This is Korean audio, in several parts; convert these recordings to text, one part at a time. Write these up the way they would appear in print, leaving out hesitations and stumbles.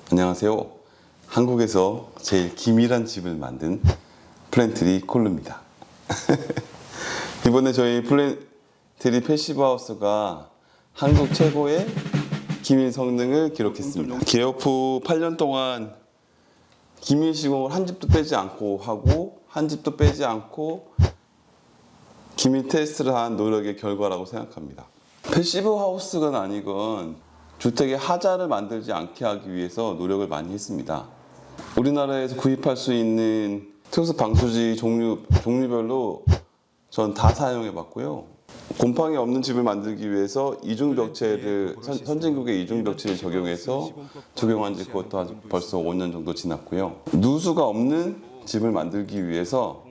안녕하세요. 한국에서 제일 기밀한 집을 만든 플랜트리 콜루입니다. 이번에 저희 플랜트리 패시브 하우스가 한국 최고의 기밀 성능을 기록했습니다. 개업 후 8년 동안 기밀 시공을 한 집도 빼지 않고 하고 한 집도 빼지 않고 기밀 테스트를 한 노력의 결과라고 생각합니다. 패시브 하우스건 아니건 주택의 하자를 만들지 않게 하기 위해서 노력을 많이 했습니다. 우리나라에서 구입할 수 있는 특수 방수지 종류별로 전 다 사용해 봤고요. 곰팡이 없는 집을 만들기 위해서 이중벽체를 선진국의 이중벽체를 적용해서 적용한 지 그것도 벌써 5년 정도 지났고요. 누수가 없는 집을 만들기 위해서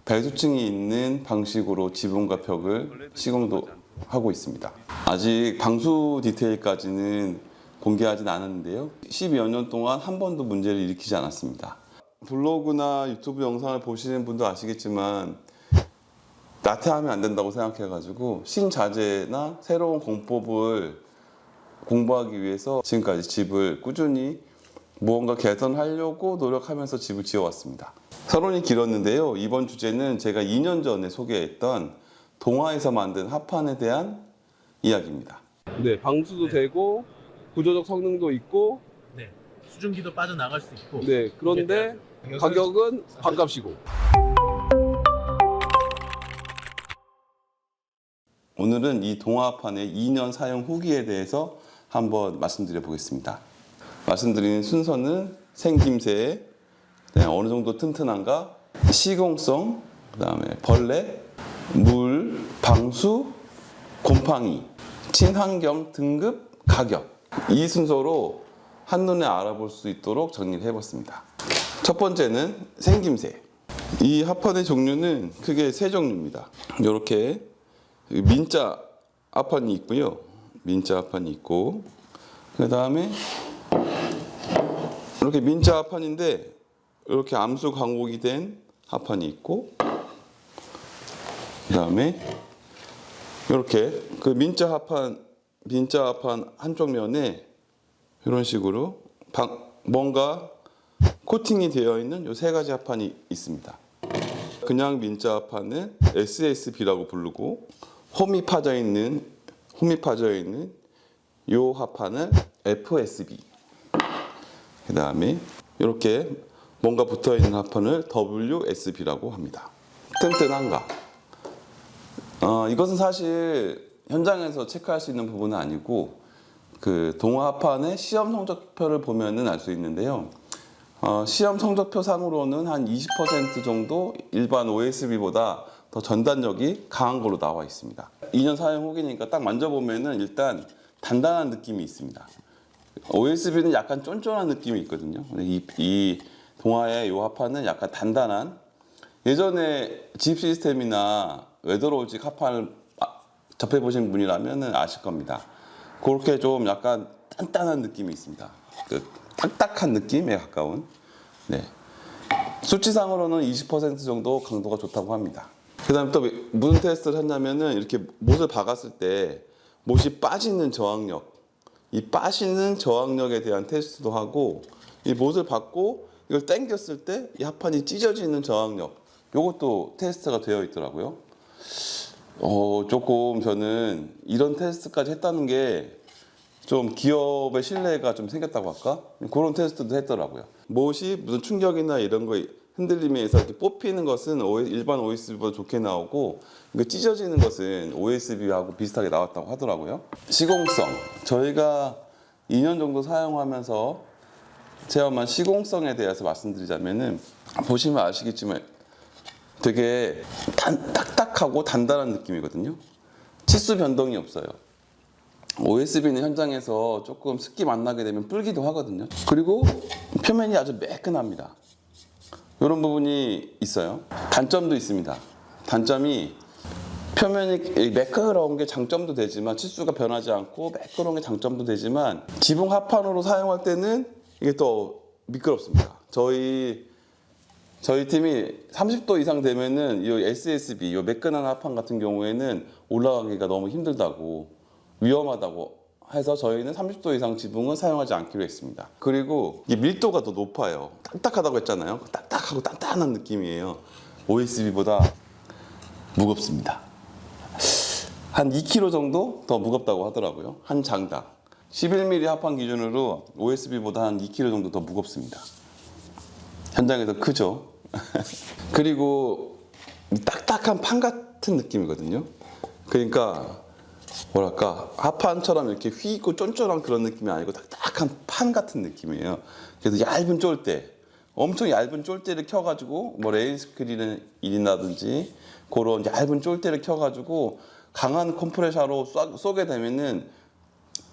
배수층이 있는 방식으로 지붕과 벽을 시공도 하고 있습니다. 아직 방수 디테일까지는 공개하진 않았는데요. 12여 년 동안 한 번도 문제를 일으키지 않았습니다. 블로그나 유튜브 영상을 보시는 분도 아시겠지만 나태하면 안 된다고 생각해가지고 신자재나 새로운 공법을 공부하기 위해서 지금까지 집을 꾸준히 무언가 개선하려고 노력하면서 집을 지어왔습니다. 서론이 길었는데요. 이번 주제는 제가 2년 전에 소개했던 동화에서 만든 합판에 대한 이야기입니다. 네, 방수도 되고 구조적 성능도 있고, 네, 수증기도 빠져나갈 수 있고. 네, 그런데 가격은 반값이고. 오늘은 이 동화판의 2년 사용 후기에 대해서 한번 말씀드려 보겠습니다. 말씀드리는 순서는 생김새, 어느 정도 튼튼한가, 시공성, 그 다음에 벌레, 물, 방수, 곰팡이, 친환경 등급, 가격, 이 순서로 한눈에 알아볼 수 있도록 정리를 해봤습니다. 첫 번째는 생김새. 이 합판의 종류는 크게 세 종류입니다. 이렇게 민자 합판이 있고요. 민자 합판이 있고, 그 다음에 이렇게 민자 합판인데 이렇게 암수 광곡이 된 합판이 있고, 그 다음에 이렇게 그 민자 합판 한쪽 면에 이런 식으로 뭔가 코팅이 되어 있는 이 세 가지 합판이 있습니다. 그냥 민자 합판은 SSB라고 부르고, 홈이 파져 있는 이 합판은 FSB. 그 다음에 이렇게 뭔가 붙어 있는 합판을 WSB라고 합니다. 튼튼한가? 이것은 사실 현장에서 체크할 수 있는 부분은 아니고 그 동화 합판의 시험 성적표를 보면은 알 수 있는데요. 시험 성적표 상으로는 한 20% 정도 일반 OSB보다 더 전단력이 강한 걸로 나와 있습니다. 2년 사용 후기니까 딱 만져보면은 일단 단단한 느낌이 있습니다. OSB는 약간 쫀쫀한 느낌이 있거든요. 이 동화의 이 합판은 약간 단단한, 예전에 집 시스템이나 웨더로직 합판을 접해보신 분이라면 아실 겁니다. 그렇게 좀 약간 단단한 느낌이 있습니다. 그 딱딱한 느낌에 가까운. 네. 수치상으로는 20% 정도 강도가 좋다고 합니다. 그 다음에 또 무슨 테스트를 했냐면은 이렇게 못을 박았을 때 못이 빠지는 저항력, 이 빠지는 저항력에 대한 테스트도 하고, 이 못을 박고 이걸 당겼을 때 이 합판이 찢어지는 저항력, 이것도 테스트가 되어 있더라고요. 조금 저는 이런 테스트까지 했다는 게 좀 기업의 신뢰가 좀 생겼다고 할까? 그런 테스트도 했더라고요. 못이 무슨 충격이나 이런 거 흔들림에 의해서 이렇게 뽑히는 것은 일반 OSB보다 좋게 나오고, 찢어지는 것은 OSB하고 비슷하게 나왔다고 하더라고요. 시공성. 저희가 2년 정도 사용하면서 체험한 시공성에 대해서 말씀드리자면은, 보시면 아시겠지만 되게 딱딱하고 단단한 느낌이거든요. 치수 변동이 없어요. OSB는 현장에서 조금 습기 만나게 되면 불기도 하거든요. 그리고 표면이 아주 매끈합니다. 이런 부분이 있어요. 단점도 있습니다. 단점이 표면이 매끄러운 게 장점도 되지만, 치수가 변하지 않고 매끄러운 게 장점도 되지만, 지붕 합판으로 사용할 때는 이게 또 미끄럽습니다. 저희 팀이 30도 이상 되면은 이 SSB, 이 매끈한 합판 같은 경우에는 올라가기가 너무 힘들다고, 위험하다고 해서 저희는 30도 이상 지붕은 사용하지 않기로 했습니다. 그리고 이 밀도가 더 높아요. 딱딱하다고 했잖아요. 딱딱하고 단단한 느낌이에요. OSB보다 무겁습니다. 한 2kg 정도 더 무겁다고 하더라고요. 한 장당. 11mm 합판 기준으로 OSB보다 한 2kg 정도 더 무겁습니다. 현장에서 크죠. 그리고 딱딱한 판 같은 느낌이거든요. 그러니까 뭐랄까 합판처럼 이렇게 휘 있고 쫀쫀한 그런 느낌이 아니고 딱딱한 판 같은 느낌이에요. 그래서 얇은 쫄대, 엄청 얇은 쫄대를 켜가지고 뭐 레일 스크린이라든지 그런 얇은 쫄대를 켜가지고 강한 컴프레셔로 쏘게 되면은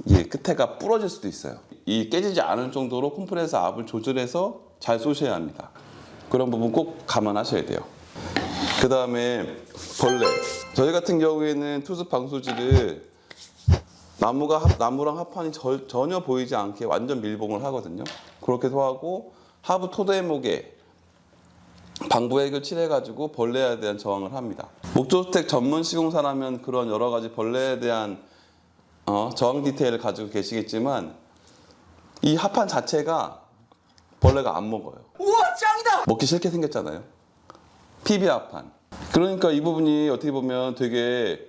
이 끝에가 부러질 수도 있어요. 이 깨지지 않을 정도로 컴프레서 압을 조절해서 잘 쏘셔야 합니다. 그런 부분 꼭 감안하셔야 돼요. 그 다음에 벌레. 저희 같은 경우에는 투습 방수지를 나무랑 합판이 전혀 보이지 않게 완전 밀봉을 하거든요. 그렇게 해서 하고 하부 토대목에 방부액을 칠해가지고 벌레에 대한 저항을 합니다. 목조주택 전문 시공사라면 그런 여러 가지 벌레에 대한 저항 디테일을 가지고 계시겠지만 이 합판 자체가 벌레가 안 먹어요. 우와 짱이다! 먹기 싫게 생겼잖아요. PB 합판. 그러니까 이 부분이 어떻게 보면 되게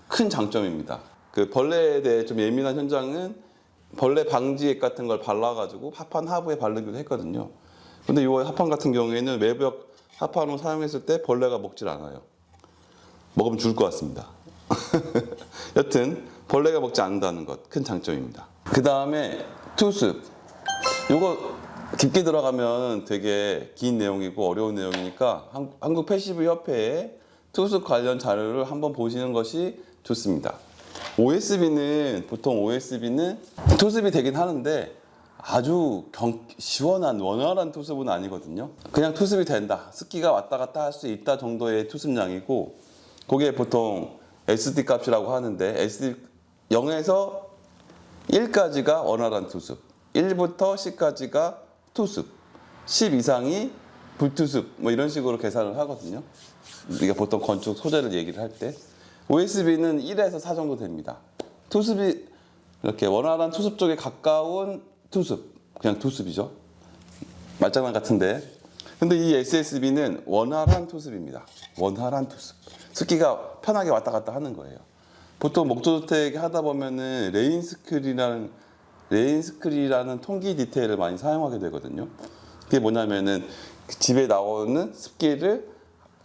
큰 장점입니다. 그 벌레에 대해 좀 예민한 현장은 벌레 방지액 같은 걸 발라가지고 합판 하부에 바르기도 했거든요. 근데 이 합판 같은 경우에는 외벽 합판으로 사용했을 때 벌레가 먹질 않아요. 먹으면 죽을 것 같습니다. 여튼 벌레가 먹지 않는다는 것 큰 장점입니다. 그 다음에 투습. 요거 깊게 들어가면 되게 긴 내용이고 어려운 내용이니까 한국 패시브 협회의 투습 관련 자료를 한번 보시는 것이 좋습니다. 보통 OSB는 투습이 되긴 하는데 아주 시원한 원활한 투습은 아니거든요. 그냥 투습이 된다, 습기가 왔다 갔다 할 수 있다 정도의 투습량이고, 그게 보통 SD 값이라고 하는데 SD 0에서 1까지가 원활한 투습, 1부터 10까지가 투습, 10 이상이 불투습, 뭐 이런 식으로 계산을 하거든요. 우리가 보통 건축 소재를 얘기를 할 때 OSB는 1에서 4 정도 됩니다. 투습이 이렇게 원활한 투습 쪽에 가까운 투습, 그냥 투습이죠. 말장난 같은데. 근데 이 SSB는 원활한 투습입니다. 원활한 투습. 습기가 편하게 왔다 갔다 하는 거예요. 보통 목조주택 하다 보면은 레인스크리라는 통기 디테일을 많이 사용하게 되거든요. 그게 뭐냐면은 집에 나오는 습기를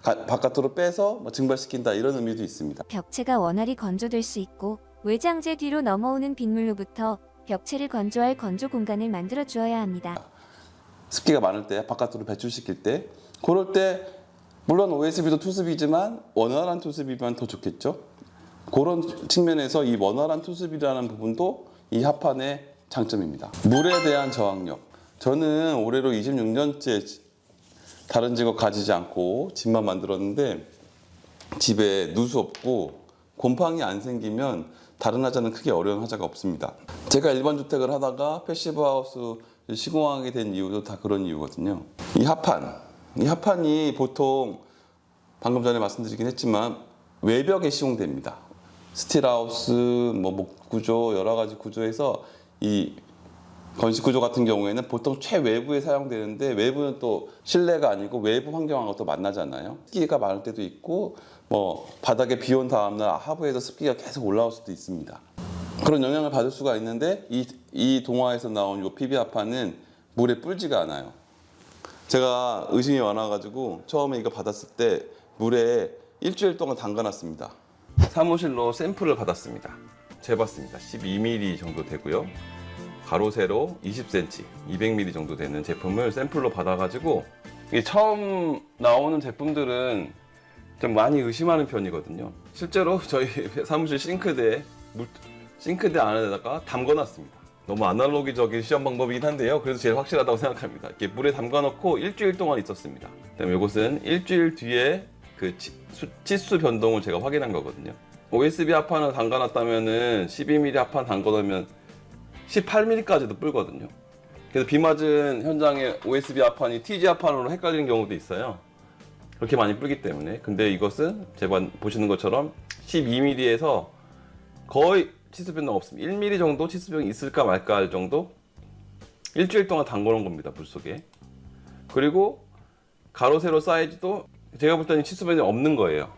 바깥으로 빼서 증발시킨다, 이런 의미도 있습니다. 벽체가 원활히 건조될 수 있고 외장재 뒤로 넘어오는 빗물로부터 벽체를 건조할 건조 공간을 만들어 주어야 합니다. 습기가 많을 때 바깥으로 배출시킬 때, 그럴 때 물론 OSB도 투습이지만 원활한 투습이면 더 좋겠죠. 그런 측면에서 이 원활한 투습이라는 부분도 이 합판의 장점입니다. 물에 대한 저항력. 저는 올해로 26년째 다른 직업 가지지 않고 집만 만들었는데 집에 누수 없고 곰팡이 안 생기면 다른 하자는 크게 어려운 하자가 없습니다. 제가 일반 주택을 하다가 패시브 하우스 시공하게 된 이유도 다 그런 이유거든요. 이 합판이 보통 방금 전에 말씀드리긴 했지만 외벽에 시공됩니다. 스틸하우스, 목구조, 여러 가지 구조에서 이 건식구조 같은 경우에는 보통 최외부에 사용되는데, 외부는 또 실내가 아니고 외부 환경하고 또 만나잖아요. 습기가 많을 때도 있고, 바닥에 비 온 다음날 하부에서 습기가 계속 올라올 수도 있습니다. 그런 영향을 받을 수가 있는데 이 동화에서 나온 이 PB 합판은 물에 불지가 않아요. 제가 의심이 많아가지고 처음에 이거 받았을 때 물에 일주일 동안 담가놨습니다. 사무실로 샘플을 받았습니다. 재봤습니다. 12mm 정도 되고요. 가로 세로 20cm, 200mm 정도 되는 제품을 샘플로 받아가지고, 이게 처음 나오는 제품들은 좀 많이 의심하는 편이거든요. 실제로 저희 사무실 싱크대 안에다가 담궈놨습니다. 너무 아날로기적인 시험 방법이긴 한데요. 그래서 제일 확실하다고 생각합니다. 이렇게 물에 담가놓고 일주일 동안 있었습니다. 그다음에 이것은 일주일 뒤에 그 치수 변동을 제가 확인한 거거든요. OSB 합판을 담가놨다면은 12mm 합판 담궈놓으면 18mm까지도 불거든요. 그래서 비 맞은 현장에 OSB 합판이 TG 합판으로 헷갈리는 경우도 있어요. 그렇게 많이 불기 때문에. 근데 이것은 제가 보시는 것처럼 12mm에서 거의 치수 변동 없습니다. 1mm 정도 치수 변동이 있을까 말까 할 정도 일주일 동안 담궈놓은 겁니다. 물속에. 그리고 가로 세로 사이즈도 제가 볼 때는 치수 변동이 없는 거예요.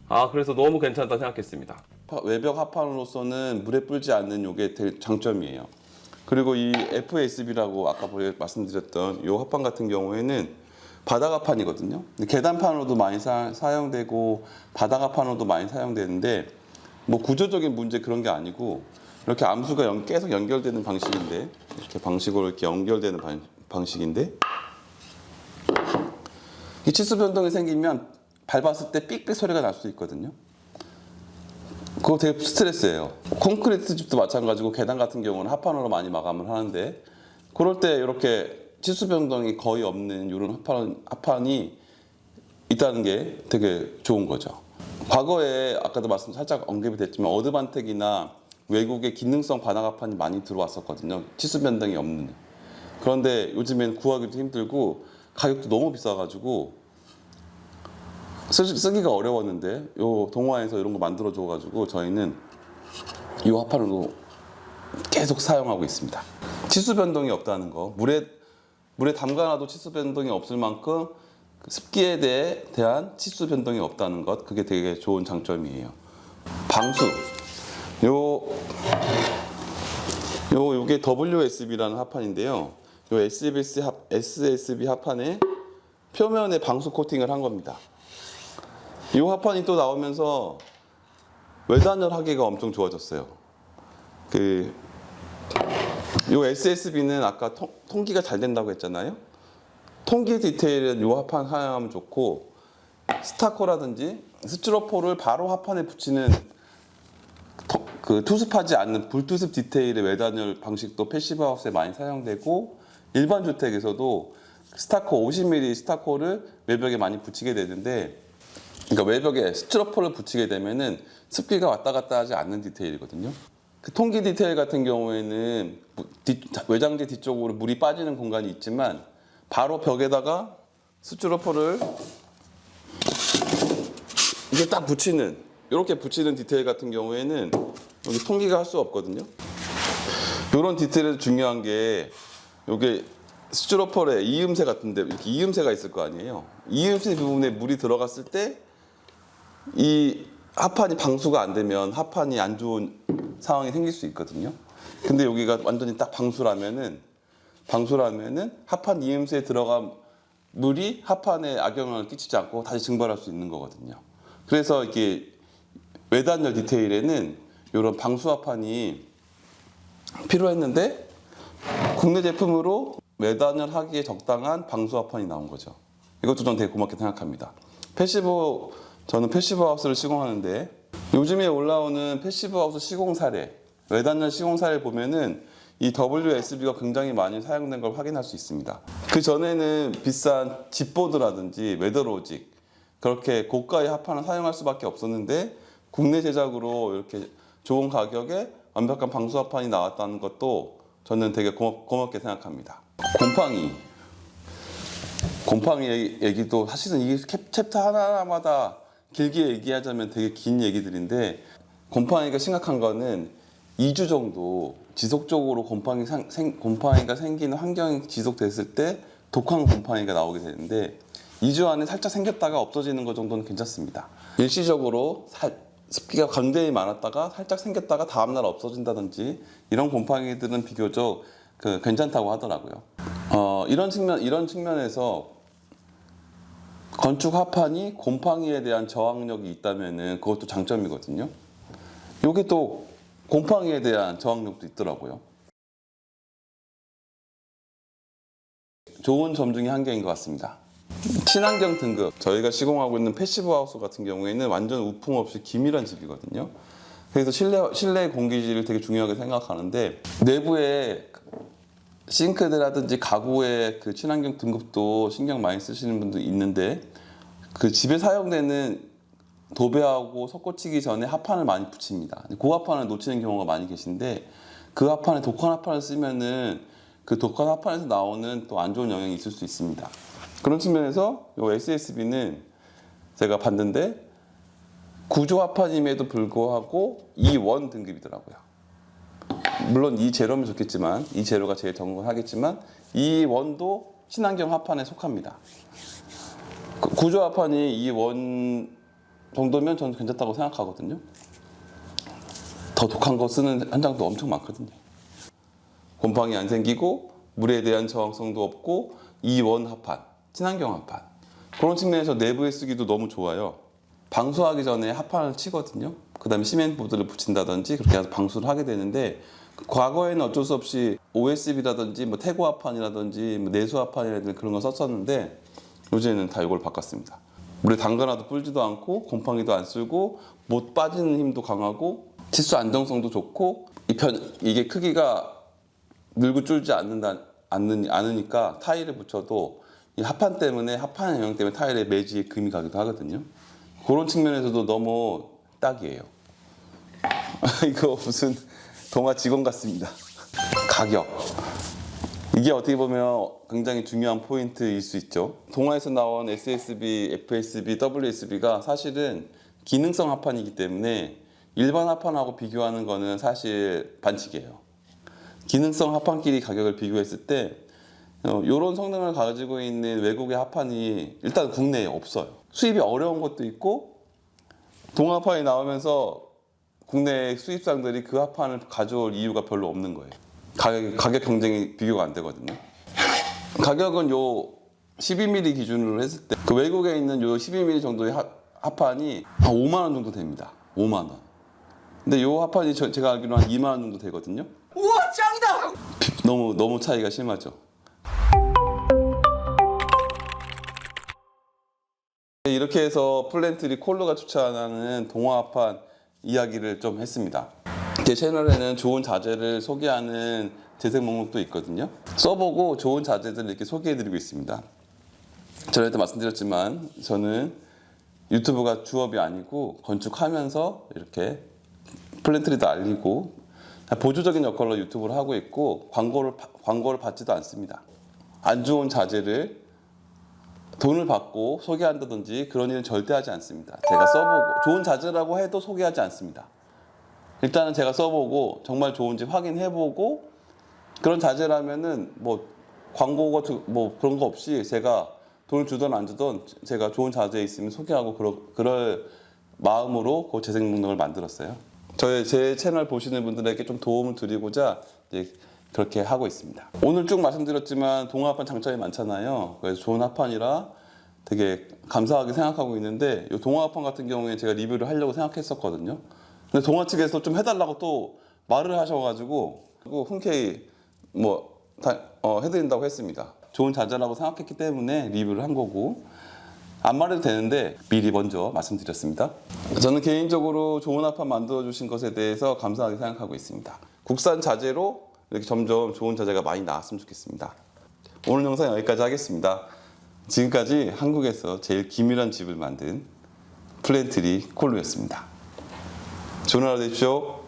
아, 그래서 너무 괜찮다 생각했습니다. 외벽 합판으로서는 물에 불지 않는 요게 되게 장점이에요. 그리고 이 FSB라고 아까 말씀드렸던 요 합판 같은 경우에는 바닥 합판이거든요. 계단판으로도 많이 사용되고 바닥 합판으로도 많이 사용되는데 뭐 구조적인 문제 그런 게 아니고 이렇게 암수가 계속 연결되는 방식인데 이렇게 방식으로 이렇게 연결되는 방식인데 이 치수 변동이 생기면 밟았을 때 삑삑 소리가 날 수 있거든요. 그거 되게 스트레스예요. 콘크리트 집도 마찬가지고 계단 같은 경우는 합판으로 많이 마감을 하는데 그럴 때 이렇게 치수 변동이 거의 없는 이런 합판이 있다는 게 되게 좋은 거죠. 과거에 아까도 살짝 언급이 됐지만 어드반텍이나 외국의 기능성 바닥 합판이 많이 들어왔었거든요. 치수 변동이 없는. 그런데 요즘엔 구하기도 힘들고 가격도 너무 비싸가지고 쓰기가 어려웠는데 요 동화에서 이런 거 만들어 줘가지고 저희는 이 합판으로 계속 사용하고 있습니다. 치수 변동이 없다는 거, 물에 담가놔도 치수 변동이 없을 만큼 습기에 대한 치수 변동이 없다는 것, 그게 되게 좋은 장점이에요. 방수, 요게 WSB라는 합판인데요. 요 SSB 합판에 표면에 방수 코팅을 한 겁니다. 이 합판이 또 나오면서 외단열 하기가 엄청 좋아졌어요. 이 SSB는 아까 통기가 잘 된다고 했잖아요. 통기 디테일은 이 합판 사용하면 좋고 스타코라든지 스티로폴을 바로 합판에 붙이는 투습하지 않는 불투습 디테일의 외단열 방식도 패시브 하우스에 많이 사용되고 일반 주택에서도 스타코 50mm 스타코를 외벽에 많이 붙이게 되는데 그러니까 외벽에 스티로폴을 붙이게 되면은 습기가 왔다 갔다 하지 않는 디테일이거든요. 그 통기 디테일 같은 경우에는 외장재 뒤쪽으로 물이 빠지는 공간이 있지만 바로 벽에다가 스티로폴을 이게 딱 붙이는 이렇게 붙이는 디테일 같은 경우에는 여기 통기가 할 수 없거든요. 이런 디테일에서 중요한 게 이게 스티로폴에 이음새 같은데 이렇게 이음새가 있을 거 아니에요. 이음새 부분에 물이 들어갔을 때 이 합판이 방수가 안 되면 합판이 안 좋은 상황이 생길 수 있거든요. 근데 여기가 완전히 딱 방수라면은 합판 이음새에 들어간 물이 합판에 악영향을 끼치지 않고 다시 증발할 수 있는 거거든요. 그래서 이게 외단열 디테일에는 이런 방수 합판이 필요했는데 국내 제품으로 외단열 하기에 적당한 방수 합판이 나온 거죠. 이것도 전 되게 고맙게 생각합니다. 저는 패시브 하우스를 시공하는데 요즘에 올라오는 패시브 하우스 시공 사례, 외단열 시공 사례 보면은 이 WSB가 굉장히 많이 사용된 걸 확인할 수 있습니다. 그 전에는 비싼 집보드라든지 웨더로직 그렇게 고가의 합판을 사용할 수밖에 없었는데 국내 제작으로 이렇게 좋은 가격에 완벽한 방수 합판이 나왔다는 것도 저는 되게 고맙게 생각합니다. 곰팡이 얘기도 사실은 이게 챕터 하나마다 길게 얘기하자면 되게 긴 얘기들인데 곰팡이가 심각한 거는 2주 정도 지속적으로 곰팡이가 생기는 환경이 지속됐을 때 독한 곰팡이가 나오게 되는데 2주 안에 살짝 생겼다가 없어지는 것 정도는 괜찮습니다. 일시적으로 습기가 굉장히 많았다가 살짝 생겼다가 다음날 없어진다든지 이런 곰팡이들은 비교적 괜찮다고 하더라고요. 이런 측면에서 건축 합판이 곰팡이에 대한 저항력이 있다면은 그것도 장점이거든요. 여기 또 곰팡이에 대한 저항력도 있더라고요. 좋은 점 중에 한 개인 것 같습니다. 친환경 등급, 저희가 시공하고 있는 패시브 하우스 같은 경우에는 완전 우풍 없이 기밀한 집이거든요. 그래서 실내 공기질을 되게 중요하게 생각하는데 내부에 싱크대라든지 가구의 그 친환경 등급도 신경 많이 쓰시는 분도 있는데 그 집에 사용되는 도배하고 석고치기 전에 합판을 많이 붙입니다. 그 합판을 놓치는 경우가 많이 계신데 그 합판에 독한 합판을 쓰면은 그 독한 합판에서 나오는 또 안 좋은 영향이 있을 수 있습니다. 그런 측면에서 이 SSB는 제가 봤는데 구조 합판임에도 불구하고 E1 등급이더라고요. 물론 E0면 좋겠지만 E0가 제일 정확하겠지만 E1도 친환경 합판에 속합니다. 구조 합판이 E1 정도면 저는 괜찮다고 생각하거든요. 더 독한 거 쓰는 현장도 엄청 많거든요. 곰팡이 안 생기고 물에 대한 저항성도 없고 E1 합판, 친환경 합판. 그런 측면에서 내부에 쓰기도 너무 좋아요. 방수하기 전에 합판을 치거든요. 그 다음에 시멘트보드를 붙인다든지 그렇게 해서 방수를 하게 되는데 과거에는 어쩔 수 없이 OSB라든지 뭐 태고 합판이라든지 뭐 내수 합판이라든지 그런 거 썼었는데 요즘에는 다 이걸 바꿨습니다. 물에 담가놔도 불지도 않고 곰팡이도 안 쓸고 못 빠지는 힘도 강하고 치수 안정성도 좋고 이게 크기가 늘고 줄지 않으니까 타일에 붙여도 이 합판 때문에 합판 영향 때문에 타일에 매지에 금이 가기도 하거든요. 그런 측면에서도 너무 딱이에요. 이거 무슨 동아 직원 같습니다. 가격. 이게 어떻게 보면 굉장히 중요한 포인트일 수 있죠. 동아에서 나온 SSB, FSB, WSB가 사실은 기능성 합판이기 때문에 일반 합판하고 비교하는 거는 사실 반칙이에요. 기능성 합판끼리 가격을 비교했을 때 이런 성능을 가지고 있는 외국의 합판이 일단 국내에 없어요. 수입이 어려운 것도 있고 동아 합판이 나오면서 국내 수입상들이 그 합판을 가져올 이유가 별로 없는 거예요. 가격 경쟁이 비교가 안 되거든요. 가격은 요 12mm 기준으로 했을 때 그 외국에 있는 요 12mm 정도의 합판이 한 5만 원 정도 됩니다. 5만 원. 근데 요 합판이 제가 알기로 한 2만 원 정도 되거든요. 우와 짱이다. 너무 차이가 심하죠. 이렇게 해서 플랜트리 콜로가 추천하는 동아 합판 이야기를 좀 했습니다. 제 채널에는 좋은 자재를 소개하는 재생 목록도 있거든요. 써보고 좋은 자재들을 이렇게 소개해드리고 있습니다. 전에도 말씀드렸지만 저는 유튜브가 주업이 아니고 건축하면서 이렇게 플랜트리도 알리고 보조적인 역할로 유튜브를 하고 있고 광고를 받지도 않습니다. 안 좋은 자재를 돈을 받고 소개한다든지 그런 일은 절대 하지 않습니다. 제가 써보고 좋은 자재라고 해도 소개하지 않습니다. 일단은 제가 써보고 정말 좋은지 확인해보고 그런 자재라면은 뭐 광고 같은 뭐 그런 거 없이 제가 돈을 주든 안 주든 제가 좋은 자재 있으면 소개하고 그럴 마음으로 그 재생 목록을 만들었어요. 제 채널 보시는 분들에게 좀 도움을 드리고자 이제 그렇게 하고 있습니다. 오늘 쭉 말씀드렸지만 동아 합판 장점이 많잖아요. 그래서 좋은 합판이라 되게 감사하게 생각하고 있는데 이 동아 합판 같은 경우에 제가 리뷰를 하려고 생각했었거든요. 근데 동아 측에서 좀 해달라고 또 말을 하셔가지고 흔쾌히 해드린다고 했습니다. 좋은 자재라고 생각했기 때문에 리뷰를 한 거고 안 말해도 되는데 미리 먼저 말씀드렸습니다. 저는 개인적으로 좋은 합판 만들어주신 것에 대해서 감사하게 생각하고 있습니다. 국산 자재로 이렇게 점점 좋은 자재가 많이 나왔으면 좋겠습니다. 오늘 영상 여기까지 하겠습니다. 지금까지 한국에서 제일 기밀한 집을 만든 플랜트리 콜루였습니다. 좋은 하루 되십시오.